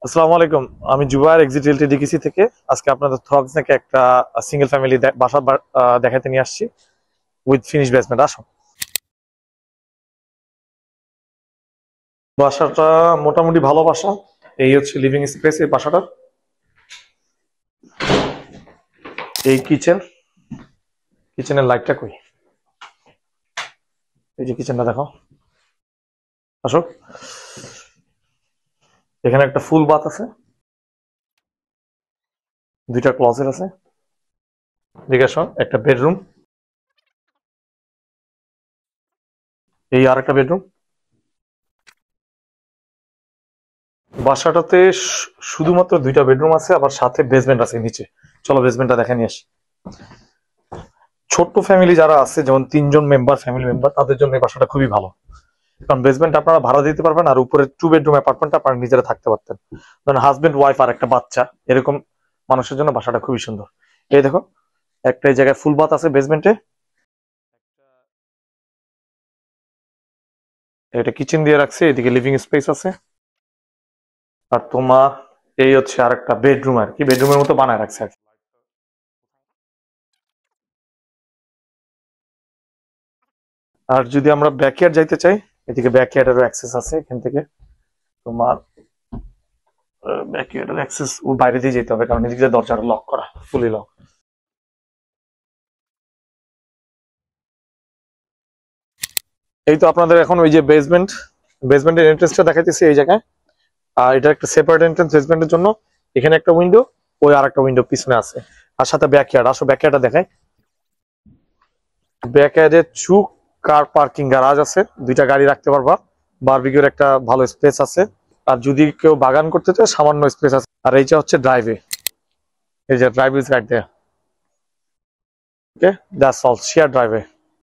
আসসালামু আলাইকুম। আমি জুবায়ের এক্সিট রিয়েলটি ডিকিসি থেকে আজকে আপনাদের থ্রগস থেকে একটা সিঙ্গেল ফ্যামিলি বাসা দেখাতে নিয়ে আসছি উইথ ফিনিশ বেসমেন্ট। আসো, বাসাটা মোটামুটি ভালো বাসা। এই হচ্ছে লিভিং স্পেস এই বাসাটা। এই কিচেনের লাইটটা কই? এই যে কিচেনটা দেখো, আসো। এখানে একটা ফুল বাথ আছে, দুইটা ক্লোজেট আছে। দেখে আসো, একটা বেডরুম, এই আর একটা বেডরুম। বাসাটাতে শুধুমাত্র দুইটা বেডরুম আছে, আবার সাথে বেসমেন্ট আছে নিচে। চলো বেসমেন্টটা দেখে নিয়ে আসি। ছোট্ট ফ্যামিলি যারা আছে, যেমন তিনজন ফ্যামিলি মেম্বার, তাদের জন্য এই বাসাটা খুবই ভালো। কারণ বেসমেন্ট আপনারা ভাড়া দিতে পারবেন, আর উপরে 2 বেডরুম অ্যাপার্টমেন্ট আপনারা নিজেরা থাকতে পারতেন। ধরেন হাজবেন্ড ওয়াইফ আর একটা বাচ্চা, এরকম মানুষের জন্য বাসাটা খুবই সুন্দর। এই দেখো, একটা এই জায়গায় ফুল বাথ আছে বেসমেন্টে। এটা কিচেন দিয়ে রাখছে, এদিকে লিভিং স্পেস আছে। আর তোমার এই হচ্ছে আর একটা বেডরুম, আর কি বেডরুমের মতো বানায় রাখছে আর কি। আর যদি আমরা ব্যাকইয়ার্ড যাইতে চাই, এদিকে ব্যাকইয়ার্ডেরও অ্যাক্সেস আছে। এখান থেকে তোমার ব্যাকইয়ার্ডের অ্যাক্সেস বাইরে দিয়ে যেতে হবে, কারণ এদিকে দরজাটা লক করা, ফুলি লক। এই তো আপনাদের এখন ওই যে বেসমেন্টের এন্ট্রেন্সটা দেখাইতেছি এই জায়গায়। আর এটা একটা সেপারেট এন্ট্রেন্স বেসমেন্টের জন্য। এখানে একটা উইন্ডো, ওই আর একটা উইন্ডো পিছনে আছে। আর সাথে ব্যাকইয়ার্ড। আসো ব্যাকইয়ার্ডটা দেখাই। ব্যাকইয়ার্ডে চুক কার পার্কিং গ্যারাজ আছে, দুইটা গাড়ি রাখতে পারবা। বারবিকিউর একটা ভালো স্পেস আছে। আর যদি কেউ বাগান করতে চায়, সামান্য স্পেস আছে। আর এইটা হচ্ছে ড্রাইভে, এই যে drive is right there. Okay, that's all, share ড্রাইভে।